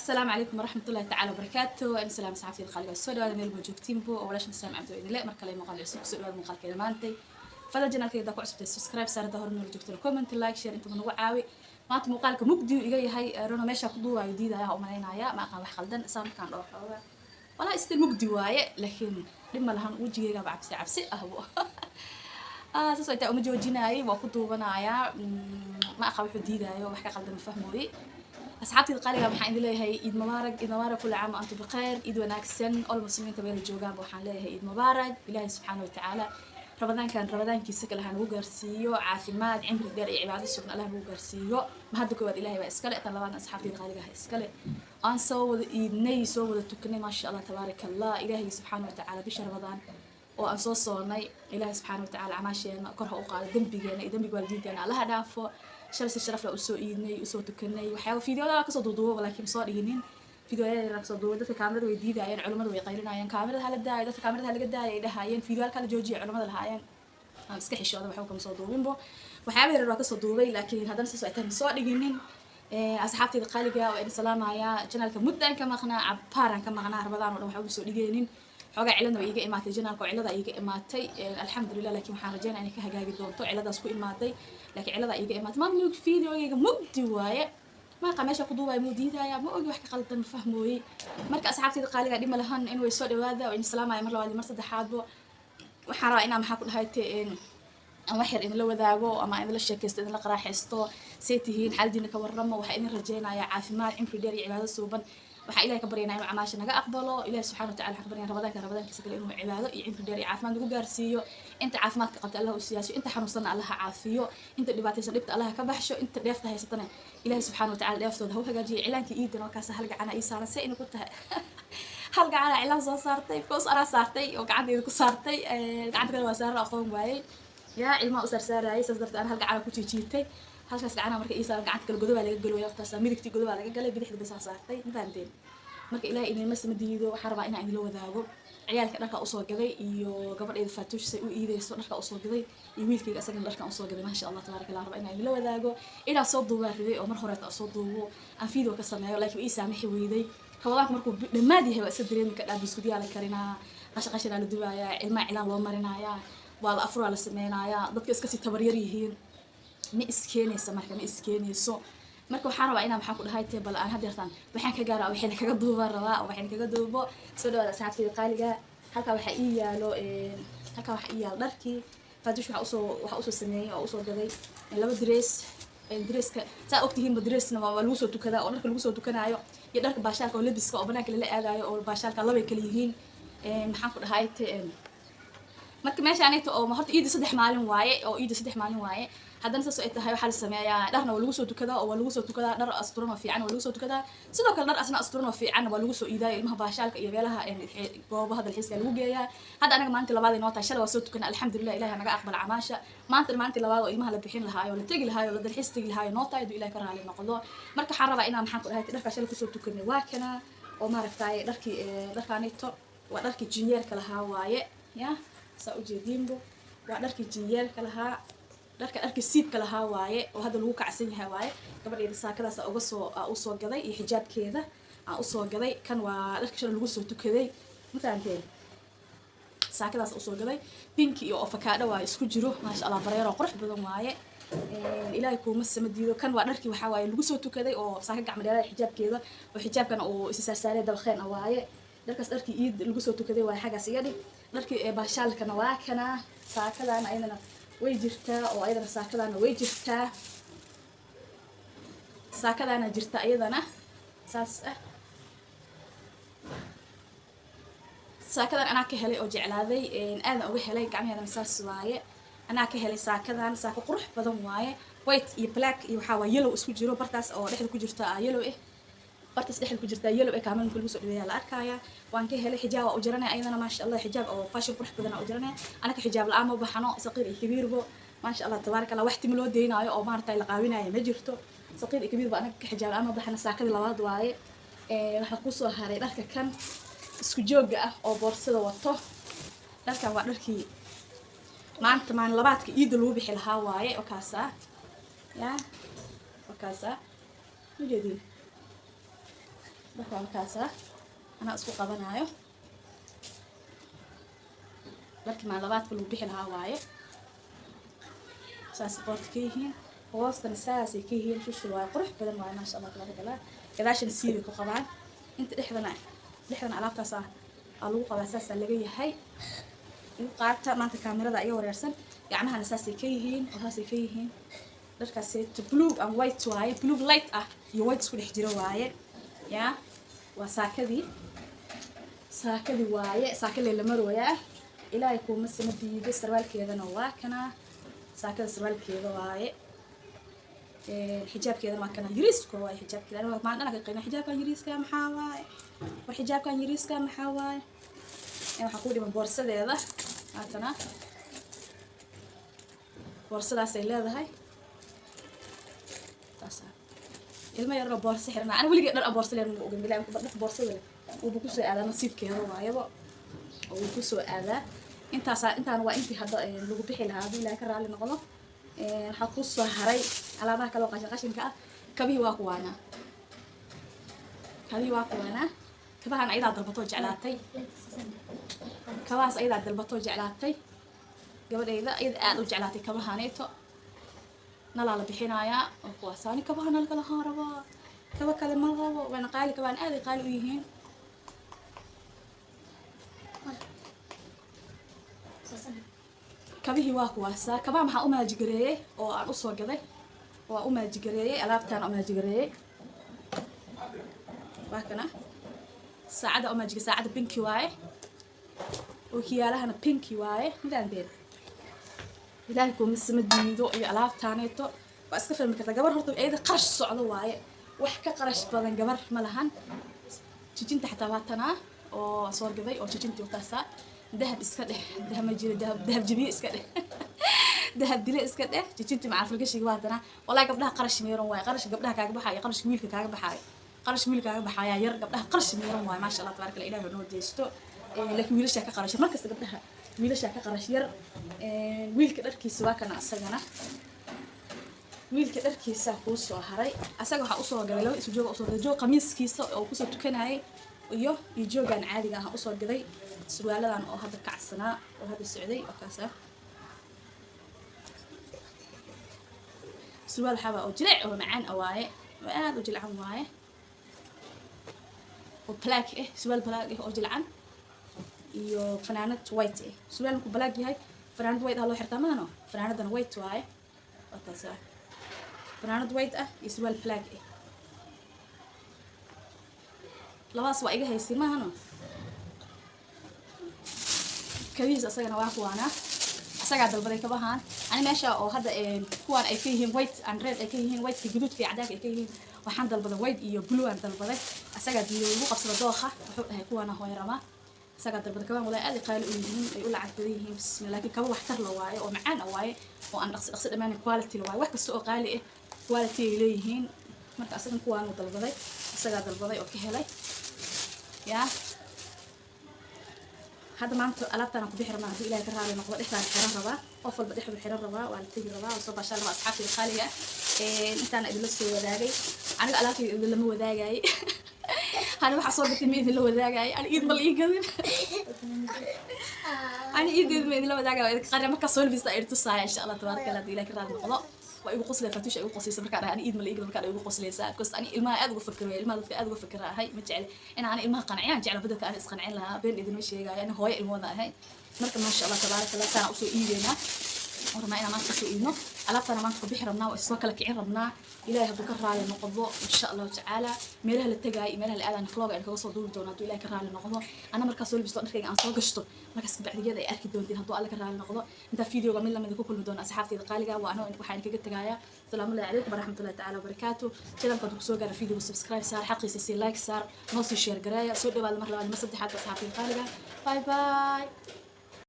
السلام عليكم ورحمة الله تعالى وبركاته. أنا سلام صحافي الخالق السود وهذا ميل موجودين بو أولاش نسلم عبد الإله لا مركلي مقال عسوك سؤال هذا مقال كذا مانتي فلا جنا كذا داكو عسبت سبسكرايب صار ظهر إنه رجعت الكومنت لايك شير أنتم منو عاوي ما أنت مقالك مجدي يجي هاي رونا ماشى قدوة جديدة يا أمرين عيا ما كان وحخلدن سام كان روح والله استل مجدي واي لكن لما لهن وجهي جاب عبسي أهو ساسو inta uma joojinayay waa ku duubanaya ma aqaan wuxuu diidayo wax ka qaldan fahmooyay asxaabtii qaaliga waxaan idin leeyahay Eid Mubarak kula caam antu baqeer Eid wanaagsan oo muslimiinta meel joogaan waxaan leeyahay Eid Mubarak Ilaahay subhanahu wa ta'ala rabadaankiisa kale han ugu gaarsiiyo caafimaad cimri dheer iyo cibaado sugan Allah ugu gaarsiiyo ma hadda koowaad Ilaahay baa iskale tan labaad asxaabtii qaaliga iskale aan soo wada iidnay soo wada tukanay ma sha Allah tabarakallah Ilaahay subhanahu wa ta'ala bisha rabadaan oo aan soo soonay Ilaahay subhanahu wa ta'ala amaasheena korha u qaado dambiga waalidiinteena Allah dhaafo sharaf la u soo iidnay u soo tukanay waxyaabo fiidiyoada ka soo duuduubo laakiin soo dhiginin fiidiyoada la soo duubo dadka kaamirada way diidayeen culimadu way qaylinayeen kaamirada hala daayo dadka kaamirada hala daayay dhahaayeen fiidiyoada kala joojiye culimada lahaayeen aan iska xishooda waxa ka soo duubinbo waxyaabo yar ka soo duubay laakiin haddana soo aytaan soo dhiginin asxaabtayda qaaliga waa in salaamaya channelka muddan ka maqnaa abaaran ka maqnaa rabadaan oo waxa uu soo dhigeenin xogaa cilada way iga imaatay janaalka cilada iga imaatay alxamdulillah laakiin waxaan rajeynaa inay ka hagaagi doonto ciladaas ku imaaday laakiin cilada iga imaatay ma mug fiidiyooyga mugdi waaye ma qameesha ku duubay mudiidaya ma ogi wax ka qaldan fahmooyay marka asxaabtayda qaaliga dhima lahan in way soo dhawaada oo in salaamaya mar labaad mar saddexaadbo waxaan rabaa inaan maxaa ku dhahaaytay ama xir in la wadaago ama in la sheekaysto in la qaraaxaysto seetihiin xaaladiina ka warramo waxa idin rajeynayaa caafimaad cimri dheer iyo cibaado suuban waxa Ilaahay ka baryaynaa inuu camaasha naga aqbalo Ilaahay subhanahu wa ta'ala ka baryaynaa rabadaankiisa kale inuu cibaado iyo cimri dheer iyo caafimaad ugu gaarsiiyo inta caafimaadka qabta Allah u siyaasiyo inta xanuunsan Allah caafiyo inta dhibaataysan dhibta Allah ka baxsho inta dheefta haysatana Ilaahay subhanahu wa ta'ala dheeftooda ha hagaajiyo cilaankii iidan oo kaas hal gacana ii saaran say inuu ku tahay hal gacana cilaan soo saartay koos ara saartay oo gacanteeda ku saartay gacanta kale waa saaran aqoon waayay yaa ilma u saarsaarayay saasdarta aan hal gacana ku jiijitay halkaas gacana marka ii saaran gacanta kale godoba laga galooyo waqtaas midigtii godoba laga galay bidixda bas saartay ma fahanteen marka Ilaahay inay ma samadiido waxa rabaa inaan idin la wadaago ciyaalka dharka u soo gaday iyo gabadheeda Faatuush say u iideyso dharka u soo gaday iyo wiilkayga asagana dharka u soo gaday ma sha Allah tabarakallah rabaa inaan idin la wadaago ila soo duubaaday oo mar hore soo duubo aan fiidoo ka sameeyo laakiin ii saamixi weeday rabadaanka markuu dhamaad yahay waa dareemi ka dhaab isku diyaar karinaa qashqashana la duubaya ilma cilaan loo marinaya waa la afro la sameynaya dadka iska si tabar yar yihiin ma iskeenayso marka waxaan rabaa inaan maxaa ku dhahay bal aan hadeertaan waxaan ka gaaraa wixii kaga duuban rabaa waxaan kaga duubo soo dhawaada asxaabtayda qaaliga halka waxa ii yaalo dharkii Faatuush waxa u soo sameeyay oo u soo gaday laba dreeska saa ogtihiin dreesna waa lagu soo tukadaa oo dharka lagu soo tukanayo iyo dharka baashaalka oo labiska oo banaanka la aadayo oo baashaalka laba kala yihiin maxaan ku dhahay marka meeshaanayto oo horta iidi 3 maalin waaye haddana saas ay tahay waxa la sameeyaa dharna waa lagu soo tukadaa oo waa lagu soo tukadaa dhar asturan oo fiican waa lagu soo tukadaa sidoo kale dhar asna asturan oo fiican waa lagu soo iidaay ilmaha baashaalka iyo meelaha goobaha dalxiiska lagu geeyaa hadda anaga maanta labaad inoo tahay shalay waa soo tukanaa alxamdulillah Ilaahay naga aqbal camaasha maanta labaad oo ilmaha la bixin lahaa oo la tagi lahaa oo la dalxiis tagi lahaa noo tahay Ilaahay ka raali noqdo marka waxaan rabaa inaan maxaan ku dhahay dharka shalay ku soo tukanay waa kana oo maaragtay dharkaanito waa dharkii jinyeerka lahaa waaye ya saa u jeedinbo waa dharkii jinyeerka lahaa dharka siibka lahaa waaye oo hadda lagu kacsan yahay waaye gabadheeda saakadaas u soo gaday iyo xijaabkeeda aan u soo gaday kan waa dharka shalay lagu soo tukaday ma fahanteen saakadaas u soo gaday pink iyo avocado waa isku jiro ma sha Allah bareero qurux badan waaye Ilaahay kuma samadiido kan waa dharkii waxa waaye lagu soo tukaday oo saaka gacmo dheeraad xijaabkeeda oo xijaabkan uu is saarsaaray dabaqeen waaye dharkaas dharkii iid lagu soo tukaday waa xagaas iga dhig dharkii baashaalkana waa kana saakadana ayadana way jirtaa oo ayadana saakadana way jirtaa saakadana jirta ayadana saas saakadan ana ka helay oo jeclaaday aad uga helay gacmaheeda saas waaye ana ka helay saakadan saako qurux badan waaye white iyo black iyo waxa waa yellow isku jiro bartaas oo dhexda ku jirta yellow bartaas dhexda ku jirta yellow kaaman kullu soo dhaweeyaa la arkaya waan ka helay xijaab oo jaranay ayadana ma sha Allah xijaab oo fashion qurux badan oo jaranay ana ka xijaab la'aan ma baxano saqiir iyo kabiirbo ما شاء الله تبارك الله واحد ملو دينايو او مارتاي لقاوينايا ما جرتو صقير كبير با انا كحجاب اما بخنا ساكدي لباد واye waxa ku soo haray dharka kan isku jooga ah oo boorsada wato dharkan waa dharkii maanta labaadka iid lagu bixi lahaa waaye oo kaasa mujeedin dharka halkaasa anaa isku qabanayo dharkii maalabaadka lagu bixi lahaa waaye saas qoorta ka yihiin hoostana saasay ka yihiin shushul waaye qurux badan waaye maasha allah tabaaraka allah gadaashana siibay ku qabaan inta dhexdana alaabtaas aa lagu qabaa saasaa laga yahay igu qaata maanta kaamirada iga wareersan gacmahana saasay ka yihiin oo saasay ka yihiin dharkaasi blue and white waaye blue light ah iyo white isku dhex jiro waaye yaa waa saakadii waaye saakadii la marwayaa ilaahay kuma sima diido sarwaalkeedana waa kana saakada sarwaalkeeda waaye xijaabkeedana waa kana yiriiska waaye xijaabkeeda aniga maan anaga qiimo xijaabkan yiriiska maxaa waaye war xijaabkan yiriiska maxaa waaye waxa ku dhiman boorsadeeda haatana boorsadaas ay leedahay taasa ilma yar oo boorsa xirna ana waligeed dhar boorsa leen ma ogan bilaa dhar boorsada uu ku soo aadaa nasiibkeeda waayaba oo ku soo aadaa intaan waa intii hadda lagu bixi lahaa hadii ilaahay ka raali noqdo waxa ku soo haray alaabaha kale oo qashinka ah kabihi waa kuwaana kabahan ayada dalbato jeclaatay kabaas ayada dalbato jeclaatay gabadhayda ayada aad u jeclaatay kabahaneeto nala la bixinayaa oo kuwaasani kabahan halka la haaraba kaba kale ma rabo wana qaali kabaan aad ay qaali u yihiin kabihi waa kuwaasa kabaa maxaa u maajigareeyay oo aan u soo gaday waa u maajigareeyay alaabtaan u maajigareeyay waa kana saacada u maajiga saacada pinki waaye oo kiyaalahana pinki waaye midaan been ilaahay ku misma diido iyo alaabtaaneeto waa iska fahmi kartaa gabar horta ayada qarash socdo waaye wax ka qarash badan gabar ma lahan jijinta xataa waatana oo soo gaday oo jijinta wataasa dahab iska dheh dahab ma jiro dahab jabiye iska dheh dahab dile iska dheh jijinta maca falgashiga waatana wallahi gabdhaha qarash meeran waaye qarash gabdhaha kaaga baxaya qarash wiilka kaaga baxaya qarash wiilka kaaga baxaya yar gabdhaha qarash meeran waaye maasha allah tabaaraka ilaahay noo deesto laakiin wiilasha ka qarash markasta gabdhaha wiilasha ka qarash yar wiilka dharkiisa waa kana asagana wiilka dharkiisa ku soo haray asaga waxa u soo galay laba isu joog u soo gaday joog qamiiskiisa oo ku soo tukanayay iyo joogan caadiga ah u soo gaday surwaaladan oo hadda kacsanaa oo hadda socday oo kaasa surwaal xaba oo jileec oo macaan awaaye aad u jilcan waaye oo black surwaal black oo jilcan iyo fanaanad white surwaalku black yahay fanaanad white ah loo xirtaa maano fanaanadana white waaye wataasa fanaanad white ah iyo surwaal black labaas waa iga haysay maahano kabiis asagana waa kuwaana asagaa dalbaday kabahaan ani meesha oo hadda kuwaan ay ka yihiin white and red ay ka yihiin white guduudka iyo cadaanka ay ka yihiin waxaan dalbaday white iyo blue aan dalbaday asagaa diiday ugu qabsada dooqa wuxuu dhahay kuwaana hooyarama asagaa dalbaday kabaan walaa aad qaali u yihiin ay u lacag badan yihiin bismi laakiin kaba waxtar la waaye oo macaan waaye oo aan dhaqsi dhammaan quality la waaye wax kasta oo qaali quality ay leeyihiin marka asagan kuwaan uu dalbaday asagaa dalbaday oo ka helay yaa هذا ما أنت ألعبت أنا كبير ما هدي إلى كرار نقول إحنا الحرارة ربا أفضل بدي أحب الحرارة ربا والتيجي ربا وصوب عشان ربا أصحابي الخالية أنت أنا إدلس وذاقي أنا ألعب إذا لما وذاقي أنا بحصل بتلميذ اللي هو ذاقي أنا إيد ملي يقدر أنا إيد اللي هو ذاقي إذا قرر ما كسول بيستعير تصاع إن شاء الله تبارك الله إلى كرار نقول وأيقو قصلي فتوش أيقو قصلي سبرك أنا إيد ملي يقدر كان أيقو قصلي ساعة كوست أنا الماء أدو فكر الماء ذكر أدو فكر هاي متجعل أنا الماء قنعيان جعل بدك أنا إسقنعين لها بين إذا مشي يعني هواي الموضوع هاي مركب ما شاء الله تبارك الله كان أسوء إيدنا ورما أنا ما أسوء إيدنا ألعبت أنا ما أنت بحر ربنا وإسواك لك عين ربنا إلهي بكرر على النقضاء إن شاء الله تعالى ميرها للتجاي ميرها الآن فلوج يعني كوصل دور دونا إلهي كرر على النقضاء أنا مركز سولي بس نركز عن صوت قشطه مركز بعد كده أركي دون دين هدوء على كرر على النقضاء أنت فيديو جميل لما يكون كل دون أصحابتي القالقة وأنا وحين كده تجايا السلام عليكم ورحمة الله تعالى وبركاته كده كنت بسوق على فيديو سبسكرايب صار حقي سي لايك صار نص شير قراية سود بعد مرة بعد ما صدق حتى أصحابتي القالقة باي باي